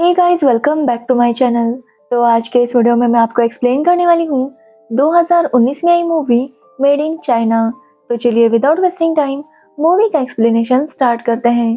Hey guys, welcome back to my channel. तो आज के इस वीडियो में मैं आपको एक्सप्लेन करने वाली हूँ 2019 में आई मूवी मेड इन चाइना। तो चलिए विदाउट वेस्टिंग टाइम मूवी का एक्सप्लेनेशन स्टार्ट करते हैं।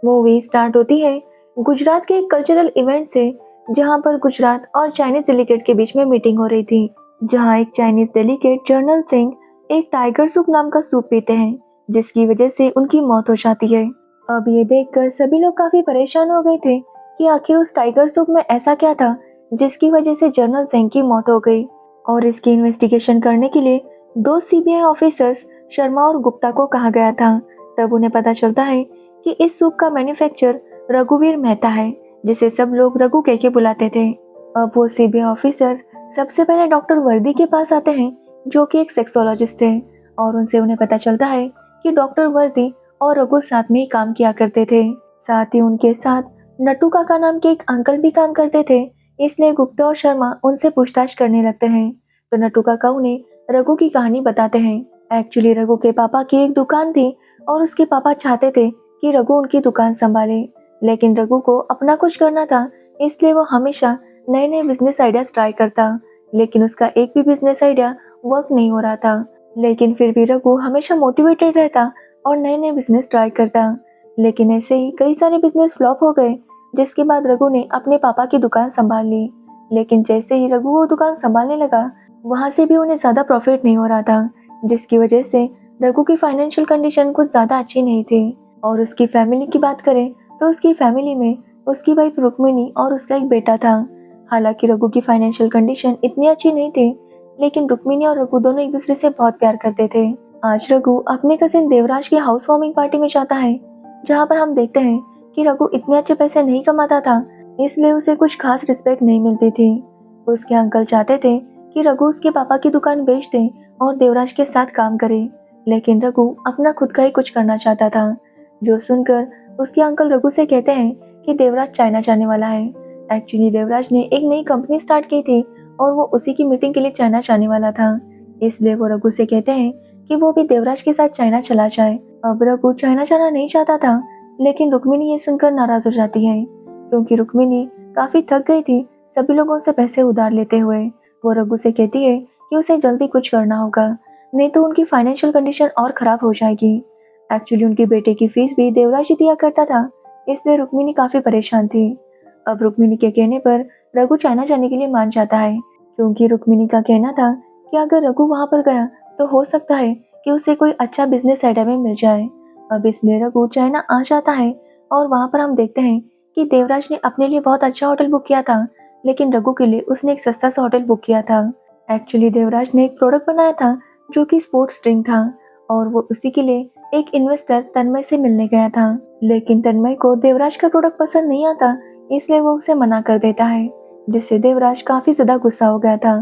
मूवी स्टार्ट होती है गुजरात के एक कल्चरल इवेंट से, जहाँ पर गुजरात और चाइनीज डेलीगेट के बीच में मीटिंग हो रही थी, जहाँ एक चाइनीज डेलीगेट जर्नल सिंह एक टाइगर सूप नाम का सूप पीते हैं, जिसकी वजह से उनकी मौत हो जाती है। अब ये देखकर सभी लोग काफी परेशान हो गए थे कि आखिर उस टाइगर सूप में ऐसा क्या था जिसकी वजह से जनरल सिंह की मौत हो गई। और इसकी इन्वेस्टिगेशन करने के लिए दो सीबीआई ऑफिसर्स शर्मा और गुप्ता को कहा गया था। तब उन्हें पता चलता है कि इस सूप का मैन्युफैक्चर रघुवीर मेहता है, जिसे सब लोग रघु कह के बुलाते थे। अब वो सीबीआई ऑफिसर्स सबसे पहले डॉक्टर वर्दी के पास आते हैं, जो कि एक सेक्सोलॉजिस्ट है, और उनसे उन्हें पता चलता है कि डॉक्टर वर्दी और रघु साथ में ही काम किया करते थे। साथ ही उनके साथ नट्टू काका नाम के एक अंकल भी काम करते थे। इसलिए गुप्ता और शर्मा उनसे पूछताछ करने लगते हैं। तो नट्टू काका उन्हें रघु की कहानी बताते हैं। एक्चुअली रघु के पापा की एक दुकान थी और उसके पापा चाहते थे कि रघु उनकी दुकान संभाले, लेकिन रघु को अपना कुछ करना था, इसलिए वो हमेशा नए नए बिजनेस आइडियाज ट्राई करता, लेकिन उसका एक भी बिजनेस आइडिया वर्क नहीं हो रहा था। लेकिन फिर भी रघु हमेशा मोटिवेटेड रहता और नए नए बिजनेस ट्राई करता। लेकिन ऐसे ही कई सारे बिजनेस फ्लॉप हो गए, जिसके बाद रघु ने अपने पापा की दुकान संभाल ली। लेकिन जैसे ही रघु वो दुकान संभालने लगा, वहाँ से भी उन्हें ज़्यादा प्रॉफिट नहीं हो रहा था, जिसकी वजह से रघु की फाइनेंशियल कंडीशन कुछ ज़्यादा अच्छी नहीं थी। और उसकी फैमिली की बात करें तो उसकी फैमिली में उसकी वाइफ रुक्मिणी और उसका एक बेटा था। हालांकि रघु की फाइनेंशियल कंडीशन इतनी अच्छी नहीं थी, लेकिन रुक्मिणी और रघु दोनों एक दूसरे से बहुत प्यार करते थे। आज रघु अपने कजिन देवराज की हाउस वार्मिंग पार्टी में जाता है, जहाँ पर हम देखते हैं कि रघु इतने अच्छे पैसे नहीं कमाता था, इसलिए उसे कुछ खास रिस्पेक्ट नहीं मिलती थी। उसके अंकल चाहते थे कि रघु उसके पापा की दुकान बेच दे और देवराज के साथ काम करे, लेकिन रघु अपना खुद का ही कुछ करना चाहता था। जो सुनकर उसके अंकल रघु से कहते हैं कि देवराज चाइना जाने वाला है। एक्चुअली देवराज ने एक नई कंपनी स्टार्ट की थी और वो उसी की मीटिंग के लिए चाइना जाने वाला था, इसलिए वो रघु से कहते हैं कि वो भी देवराज के साथ चाइना चला जाए। अब रघु चाइना जाना नहीं चाहता था, लेकिन रुक्मिणी ये सुनकर नाराज हो जाती है, क्योंकि रुक्मिणी काफी थक गई थी सभी लोगों से पैसे उधार लेते हुए। वो रघु से कहती है कि उसे जल्दी कुछ करना होगा, नहीं तो उनकी फाइनेंशियल कंडीशन और खराब हो जाएगी। एक्चुअली उनके बेटे की फीस भी देवराज ही दिया करता था, इसलिए रुक्मिणी काफी परेशान थी। अब रुक्मिणी के कहने पर रघु चाइना जाने के लिए मान जाता है, क्योंकि रुक्मिणी का कहना था कि अगर रघु वहां पर गया तो हो सकता है कि उसे कोई अच्छा बिजनेस आइडिया में मिल जाए। अब इसलिए रघु चाइना आ जाता है और वहाँ पर हम देखते हैं कि देवराज ने अपने लिए बहुत अच्छा होटल बुक किया था, लेकिन रघु के लिए उसने एक सस्ता सा होटल बुक किया था। एक्चुअली देवराज ने एक प्रोडक्ट बनाया था जो कि स्पोर्ट्स ड्रिंक था, और वो उसी के लिए एक इन्वेस्टर तन्मय से मिलने गया था। लेकिन तन्मय को देवराज का प्रोडक्ट पसंद नहीं आता, इसलिए वो उसे मना कर देता है, जिससे देवराज काफी ज्यादा गुस्सा हो गया था।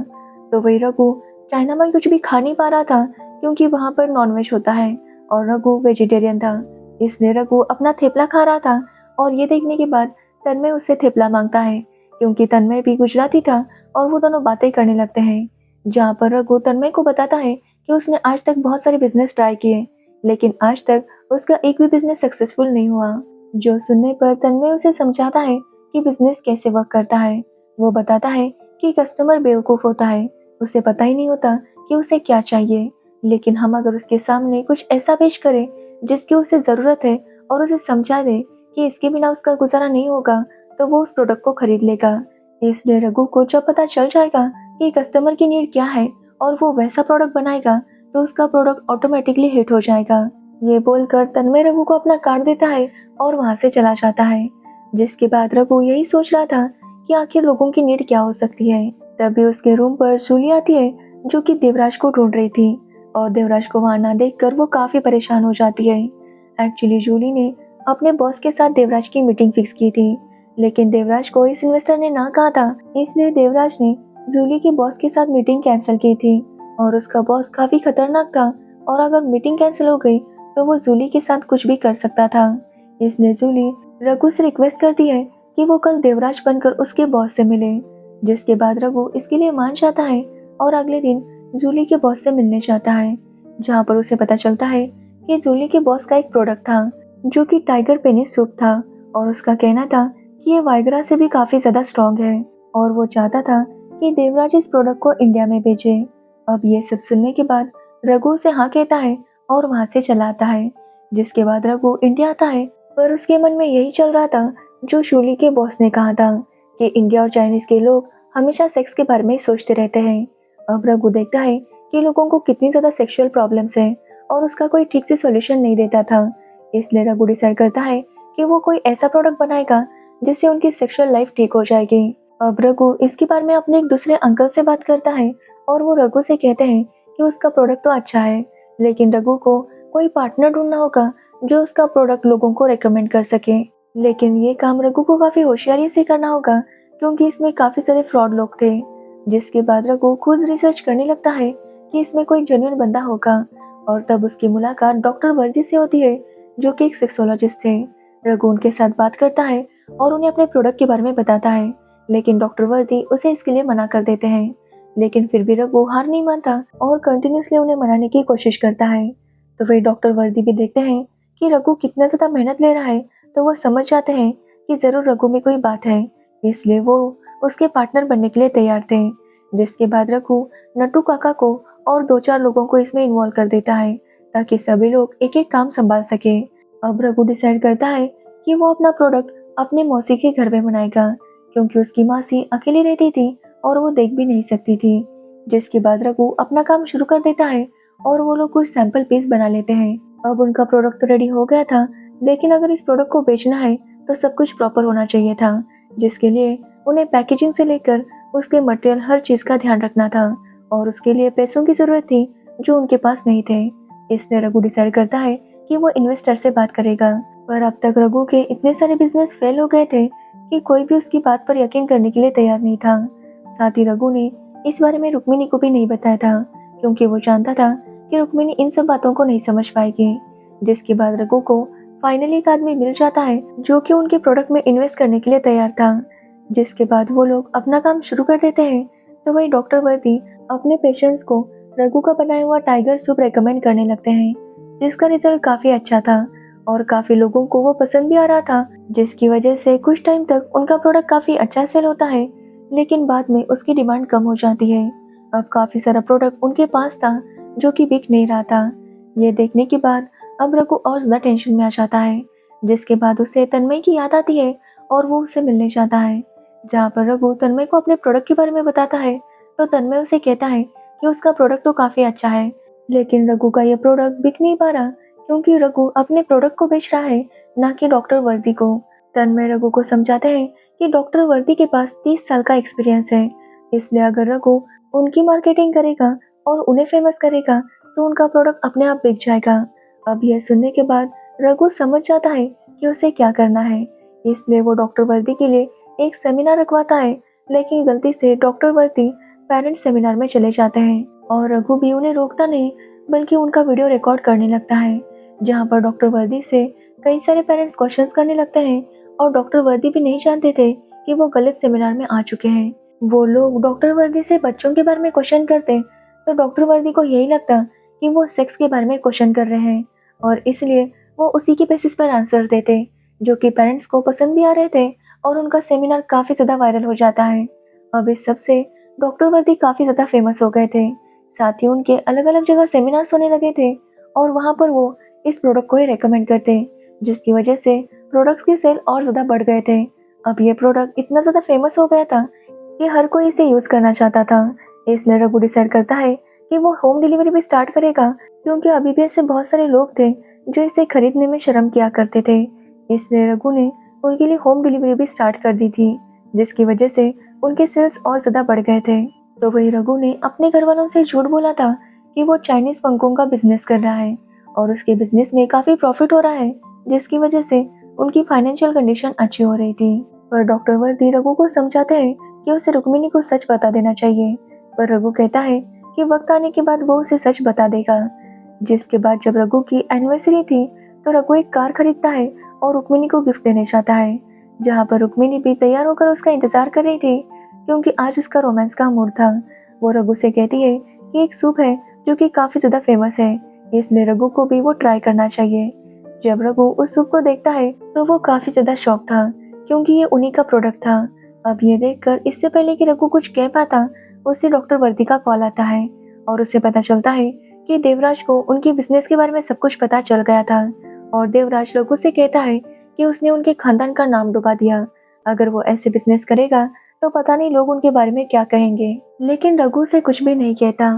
तो वही रघु चाइना में कुछ भी खा नहीं पा रहा था, क्योंकि वहाँ पर नॉनवेज होता है और रघु वेजिटेरियन था, इसलिए रघु अपना थेपला खा रहा था। और ये देखने के बाद तन्मय उससे थेपला मांगता है, क्योंकि तन्मय भी गुजराती था, और वो दोनों बातें करने लगते हैं, जहाँ पर रघु तन्मय को बताता है कि उसने आज तक बहुत सारे बिजनेस ट्राई किए, लेकिन आज तक उसका एक भी बिजनेस सक्सेसफुल नहीं हुआ। जो सुनने पर तन्मय उसे समझाता है कि बिजनेस कैसे वर्क करता है। वो बताता है कि कस्टमर बेवकूफ़ होता है, उसे पता ही नहीं होता कि उसे क्या चाहिए, लेकिन हम अगर उसके सामने कुछ ऐसा पेश करें जिसकी उसे ज़रूरत है और उसे समझा दे कि इसके बिना उसका गुजारा नहीं होगा, तो वो उस प्रोडक्ट को खरीद लेगा। इसलिए रघु को जब पता चल जाएगा कि कस्टमर की नीड क्या है और वो वैसा प्रोडक्ट बनाएगा, तो उसका प्रोडक्ट ऑटोमेटिकली हिट हो जाएगा। ये बोलकर तन्मय रघु को अपना कार्ड देता है और वहाँ से चला जाता है। जिसके बाद रघु यही सोच रहा था कि आखिर लोगों की नीड क्या हो सकती है। तभी उसके रूम पर जूली आती है, जो कि देवराज को ढूंढ रही थी, और देवराज को वहां ना देखकर वो काफी परेशान हो जाती है। एक्चुअली जूली ने अपने बॉस के साथ देवराज की मीटिंग फिक्स की थी, लेकिन देवराज को इस इन्वेस्टर ने ना कहा था, इसलिए देवराज ने जूली के बॉस के साथ मीटिंग कैंसिल की थी। और उसका बॉस काफी खतरनाक था, और अगर मीटिंग कैंसिल हो गई तो वो जूली के साथ कुछ भी कर सकता था। इसलिए जूली रघु से रिक्वेस्ट करती है कि वो कल देवराज बनकर उसके बॉस से मिले, जिसके बाद रघु इसके लिए मान जाता है और अगले दिन जूली के बॉस से मिलने जाता है, जहाँ पर उसे पता चलता है कि जूली के बॉस का एक प्रोडक्ट था जो कि टाइगर पेनी सूप था, और उसका कहना था कि ये वाइग्रा से भी काफ़ी ज़्यादा स्ट्रॉन्ग है और वो चाहता था कि देवराज इस प्रोडक्ट को इंडिया में बेचे। अब ये सब सुनने के बाद रघु उसे हाँ कहता है और वहाँ से चला आता है। जिसके बाद रघु इंडिया आता है, पर उसके मन में यही चल रहा था जो शूली के बॉस ने कहा था कि इंडिया और चाइनीज के लोग हमेशा सेक्स के बारे में ही सोचते रहते हैं। अब रघु देखता है कि लोगों को कितनी ज़्यादा सेक्सुअल प्रॉब्लम्स है और उसका कोई ठीक से सॉल्यूशन नहीं देता था। इसलिए रघु डिसाइड करता है कि वो कोई ऐसा प्रोडक्ट बनाएगा जिससे उनकी सेक्सुअल लाइफ ठीक हो जाएगी। अब रघु इसके बारे में अपने एक दूसरे अंकल से बात करता है और वो रघु से कहते हैं कि उसका प्रोडक्ट तो अच्छा है, लेकिन रघु को कोई पार्टनर ढूंढना होगा जो उसका प्रोडक्ट लोगों को रेकमेंड कर सके। लेकिन ये काम रघु को काफ़ी होशियारी से करना होगा क्योंकि इसमें काफ़ी सारे फ्रॉड लोग थे। जिसके बाद रघु खुद रिसर्च करने लगता है कि इसमें कोई जेन्युइन बंदा होगा और तब उसकी मुलाकात डॉक्टर वर्दी से होती है जो कि एक सेक्सोलॉजिस्ट थे। रघु उनके साथ बात करता है और उन्हें अपने प्रोडक्ट के बारे में बताता है, लेकिन डॉक्टर वर्दी उसे इसके लिए मना कर देते हैं। लेकिन फिर भी रघु हार नहीं मानता और कंटिन्यूसली उन्हें मनाने की कोशिश करता है। तो फिर डॉक्टर वर्दी भी देखते हैं कि रघु कितना ज़्यादा मेहनत ले रहा है, तो वो समझ जाते हैं कि ज़रूर रघु में कोई बात है, इसलिए वो उसके पार्टनर बनने के लिए तैयार थे। जिसके बाद रघु नट्टू काका को और 2-4 लोगों को इसमें इन्वॉल्व कर देता है ताकि सभी लोग एक एक काम संभाल सके। अब रघु डिसाइड करता है कि वो अपना प्रोडक्ट अपने मौसी के घर में बनाएगा क्योंकि उसकी मासी अकेली रहती थी और वो देख भी नहीं सकती थी। जिसके बाद रघु अपना काम शुरू कर देता है और वो लोग कुछ सैंपल पीस बना लेते हैं। अब उनका प्रोडक्ट तो रेडी हो गया था, लेकिन अगर इस प्रोडक्ट को बेचना है तो सब कुछ प्रॉपर होना चाहिए था, जिसके लिए उन्हें पैकेजिंग से लेकर उसके मटेरियल हर चीज़ का ध्यान रखना था और उसके लिए पैसों की ज़रूरत थी जो उनके पास नहीं थे। इसलिए रघु डिसाइड करता है कि वो इन्वेस्टर से बात करेगा, पर अब तक रघु के इतने सारे बिजनेस फेल हो गए थे कि कोई भी उसकी बात पर यकीन करने के लिए तैयार नहीं था। साथ ही रघु ने इस बारे में रुक्मिणी को भी नहीं बताया था क्योंकि वो जानता था कि रुक्मिणी इन सब बातों को नहीं समझ पाएगी। जिसके बाद रघु को फाइनली एक आदमी मिल जाता है जो कि उनके प्रोडक्ट में इन्वेस्ट करने के लिए तैयार था। जिसके बाद वो लोग अपना काम शुरू कर देते हैं। तो वही डॉक्टर वर्दी अपने पेशेंट्स को रघु का बनाया हुआ टाइगर सूप रेकमेंड करने लगते हैं, जिसका रिजल्ट काफ़ी अच्छा था और काफ़ी लोगों को वो पसंद भी आ रहा था, जिसकी वजह से कुछ टाइम तक उनका प्रोडक्ट काफ़ी अच्छा सेल होता है, लेकिन बाद में उसकी डिमांड कम हो जाती है। अब काफ़ी सारा प्रोडक्ट उनके पास था जो कि बिक नहीं रहा था। ये देखने के बाद अब रघु और ज़्यादा टेंशन में आ जाता है। जिसके बाद उसे तन्मय की याद आती है और वो उससे मिलने जाता है, जहाँ पर रघु तन्मय को अपने प्रोडक्ट के बारे में बताता है। तो तन्मय उसे कहता है कि उसका प्रोडक्ट तो काफ़ी अच्छा है, लेकिन रघु का ये प्रोडक्ट बिक नहीं पा रहा क्योंकि रघु अपने प्रोडक्ट को बेच रहा है, ना कि डॉक्टर वर्दी को। तन्मय रघु को समझाते हैं कि डॉक्टर वर्दी के पास 30 साल का एक्सपीरियंस है, इसलिए अगर रघु उनकी मार्केटिंग करेगा और उन्हें फेमस करेगा तो उनका प्रोडक्ट अपने आप बिक जाएगा। अब यह सुनने के बाद रघु समझ जाता है कि उसे क्या करना है, इसलिए वो डॉक्टर वर्दी के लिए एक सेमिनार रखवाता है, लेकिन गलती से डॉक्टर वर्दी पेरेंट्स सेमिनार में चले जाते हैं और रघु भी उन्हें रोकता नहीं बल्कि उनका वीडियो रिकॉर्ड करने लगता है, जहाँ पर डॉक्टर वर्दी से कई सारे पेरेंट्स क्वेश्चंस करने लगते हैं और डॉक्टर वर्दी भी नहीं जानते थे कि वो गलत सेमिनार में आ चुके हैं। वो लोग डॉक्टर वर्दी से बच्चों के बारे में क्वेश्चन करते तो डॉक्टर वर्दी को यही लगता कि वो सेक्स के बारे में क्वेश्चन कर रहे हैं और इसलिए वो उसी के बेसिस पर आंसर देते, जो कि पेरेंट्स को पसंद भी आ रहे थे और उनका सेमिनार काफ़ी ज़्यादा वायरल हो जाता है। अब इस सब से डॉक्टर वर्दी काफ़ी ज़्यादा फेमस हो गए थे। साथ ही उनके अलग अलग जगह सेमिनार्स होने लगे थे और वहाँ पर वो इस प्रोडक्ट को ही रेकमेंड करते, जिसकी वजह से प्रोडक्ट्स की सेल और ज़्यादा बढ़ गए थे। अब ये प्रोडक्ट इतना ज़्यादा फेमस हो गया था कि हर कोई इसे यूज़ करना चाहता था। इसलिए रघु डिसाइड करता है कि वो होम डिलीवरी भी स्टार्ट करेगा, क्योंकि अभी भी ऐसे बहुत सारे लोग थे जो इसे खरीदने में शर्म किया करते थे। इसलिए रघु ने उनके लिए होम डिलीवरी भी स्टार्ट कर दी थी, जिसकी वजह से उनके सेल्स और ज़्यादा बढ़ गए थे। तो वही रघु ने अपने घर वालों से झूठ बोला था कि वो चाइनीज़ पंखों का बिजनेस कर रहा है और उसके बिजनेस में काफ़ी प्रॉफिट हो रहा है, जिसकी वजह से उनकी फाइनेंशियल कंडीशन अच्छी हो रही थी। पर डॉक्टर वर्दी रघु को समझाते हैं कि उसे रुक्मिणी को सच बता देना चाहिए, पर रघु कहता है कि वक्त आने के बाद वो उसे सच बता देगा। जिसके बाद जब रघु की एनिवर्सरी थी तो रघु एक कार खरीदता है और रुक्मिणी को गिफ्ट देने चाहता है, जहाँ पर रुक्मिणी भी तैयार होकर उसका इंतजार कर रही थी क्योंकि आज उसका रोमांस का मूड था। वो रघु से कहती है कि एक सूप है जो कि काफ़ी ज़्यादा फेमस है, इसलिए रघु को भी वो ट्राई करना चाहिए। जब रघु उस सूप को देखता है तो वो काफ़ी ज़्यादा शॉक था क्योंकि ये उन्हीं का प्रोडक्ट था। अब ये देखकर इससे पहले कि रघु कुछ कह पाता, उसे डॉक्टर वर्दी का कॉल आता है और उसे पता चलता है कि देवराज को उनके बिजनेस के बारे में सब कुछ पता चल गया था। और देवराज रघु से कहता है कि उसने उनके खानदान का नाम डुबा दिया। अगर वो ऐसे बिजनेस करेगा तो पता नहीं लोग उनके बारे में क्या कहेंगे। लेकिन रघु से कुछ भी नहीं कहता।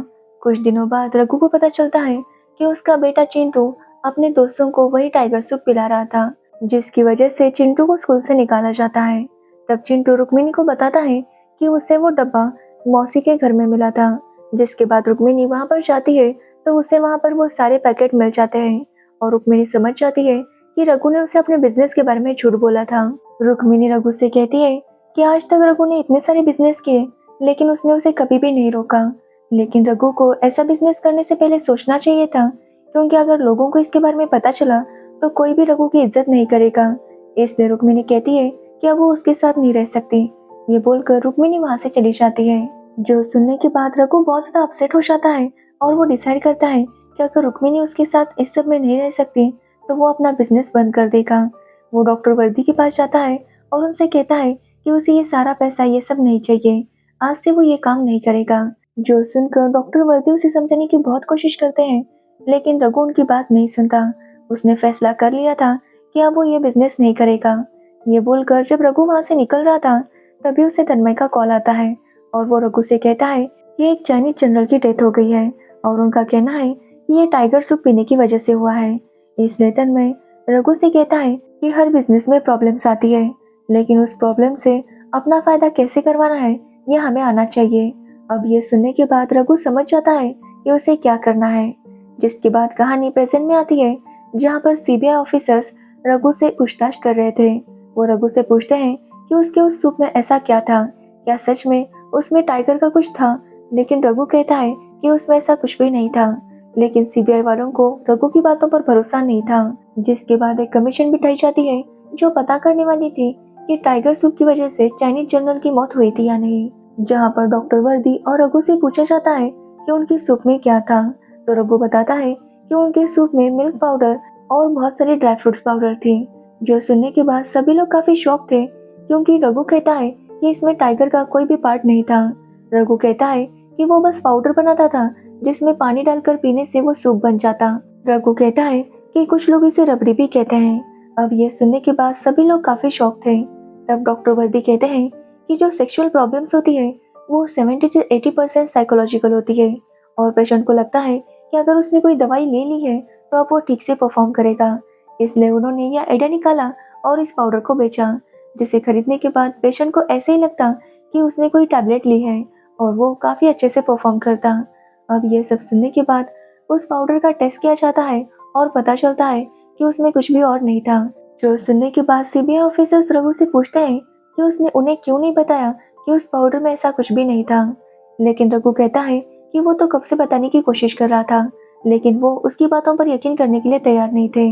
कुछ दिनों बाद रघु को पता चलता है कि उसका बेटा चिंटू अपने दोस्तों को वही टाइगर सूप पिला रहा था, जिसकी वजह से चिंटू को स्कूल से निकाला जाता है। तब चिंटू रुक्मिणी को बताता है कि उसे वो डब्बा मौसी के घर में मिला था। जिसके बाद रुक्मिणी वहां पर जाती है तो उसे वहां पर वो सारे पैकेट मिल जाते हैं और रुक्मिणी समझ जाती है कि रघु ने उसे अपने बिजनेस के बारे में झूठ बोला था। रुक्मिणी रघु से कहती है कि आज तक रघु ने इतने सारे बिजनेस किए लेकिन उसने उसे कभी भी नहीं रोका। लेकिन रघु को ऐसा बिजनेस करने से पहले सोचना चाहिए था, क्योंकि अगर लोगों को इसके बारे में पता चला तो कोई भी रघु की इज्जत नहीं करेगा। इसलिए रुक्मिणी कहती है कि अब वो उसके साथ नहीं रह सकती। ये बोलकर रुक्मिणी वहां से चली जाती है। जो सुनने के बाद रघु बहुत ज्यादा अपसेट हो जाता है और वो डिसाइड करता है कि अगर रुक्मिणी उसके साथ इस सब में नहीं रह सकती तो वो अपना बिजनेस बंद कर देगा। वो डॉक्टर वर्दी के पास जाता है और उनसे कहता है कि उसे ये सारा पैसा ये सब नहीं चाहिए, आज से वो ये काम नहीं करेगा। जो सुनकर डॉक्टर वर्दी उसे समझाने की बहुत कोशिश करते हैं, लेकिन रघु उनकी बात नहीं सुनता। उसने फैसला कर लिया था कि अब वो ये बिजनेस नहीं करेगा। ये बोलकर जब रघु वहां से निकल रहा था तभी उसे तन्मय का कॉल आता है और वो रघु से कहता है कि एक चाइनीज जनरल की डेथ हो गई है और उनका कहना है कि ये टाइगर सूप पीने की वजह से हुआ है। इसलिए तन्मय रघु से कहता है कि हर बिजनेस में प्रॉब्लम्स आती है, लेकिन उस प्रॉब्लम से अपना फायदा कैसे करवाना है ये हमें आना चाहिए। अब ये सुनने के बाद रघु समझ जाता है कि उसे क्या करना है। जिसके बाद कहानी प्रेजेंट में आती है, जहाँ पर सीबीआई ऑफिसर्स रघु से पूछताछ कर रहे थे। वो रघु से पूछते हैं कि उसके उस सूप में ऐसा क्या था, क्या सच में उसमें टाइगर का कुछ था। लेकिन रघु कहता है कि उसमें ऐसा कुछ भी नहीं था। लेकिन सीबीआई वालों को रघु की बातों पर भरोसा नहीं था। जिसके बाद एक कमीशन बिठाई जाती है जो पता करने वाली थी कि टाइगर सूप की वजह से चाइनीज जनरल की मौत हुई थी या नहीं। जहाँ पर डॉक्टर वर्दी और रघु से पूछा जाता है कि उनकी सूप में क्या था, तो रघु बताता है कि उनके सूप में मिल्क पाउडर और बहुत सारी ड्राई फ्रूट्स पाउडर थी। जो सुनने के बाद सभी लोग काफी शॉक थे, क्योंकि रघु कहता है कि इसमें टाइगर का कोई भी पार्ट नहीं था। रघु कहता है कि वो बस पाउडर बनाता था जिसमें पानी डालकर पीने से वो सूप बन जाता। रघु कहता है कि कुछ लोग इसे रबड़ी भी कहते हैं। अब ये सुनने के बाद सभी लोग काफी शॉक थे। तब डॉक्टर वर्दी कहते हैं कि जो सेक्सुअल प्रॉब्लम्स होती है वो 70 से 80% साइकोलॉजिकल होती है और पेशेंट को लगता है कि अगर उसने कोई दवाई ले ली है तो अब वो ठीक से परफॉर्म करेगा। इसलिए उन्होंने यह आइडिया निकाला और इस पाउडर को बेचा, जिसे खरीदने के बाद पेशेंट को ऐसे ही लगता कि उसने कोई टैबलेट ली है और वो काफी अच्छे से परफॉर्म करता। अब ये सब सुनने के बाद उस पाउडर का टेस्ट किया जाता है और पता चलता है कि उसमें कुछ भी और नहीं था। जो सुनने के बाद सीबीआई ऑफिसर्स रघु से पूछते हैं कि उसने उन्हें क्यों नहीं बताया कि उस पाउडर में ऐसा कुछ भी नहीं था। लेकिन रघु कहता है कि वो तो कब से बताने की कोशिश कर रहा था, लेकिन वो उसकी बातों पर यकीन करने के लिए तैयार नहीं थे।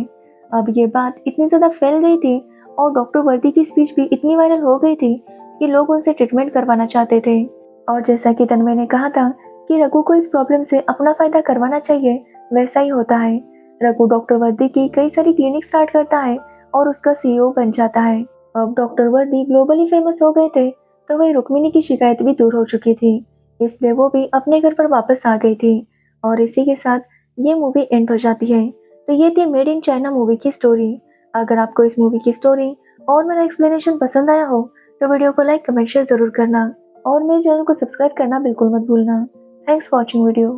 अब ये बात इतनी ज्यादा फैल गई थी और डॉक्टर वर्दी की स्पीच भी इतनी वायरल हो गई थी कि लोग उनसे ट्रीटमेंट करवाना चाहते थे। और जैसा कि तन्मय ने कहा था कि रघु को इस प्रॉब्लम से अपना फायदा करवाना चाहिए, वैसा ही होता है। रघु डॉक्टर वर्दी की कई सारी क्लिनिक स्टार्ट करता है और उसका सीईओ बन जाता है। अब डॉक्टर वर्दी ग्लोबली फेमस हो गए थे तो वही रुक्मिणी की शिकायत भी दूर हो चुकी थी, इसलिए वो भी अपने घर पर वापस आ गई थी। और इसी के साथ ये मूवी एंड हो जाती है। तो ये थी मेड इन चाइना मूवी की स्टोरी। अगर आपको इस मूवी की स्टोरी और मेरा एक्सप्लेनेशन पसंद आया हो तो वीडियो को लाइक कमेंट शेयर जरूर करना और मेरे चैनल को सब्सक्राइब करना बिल्कुल मत भूलना। Thanks for watching video.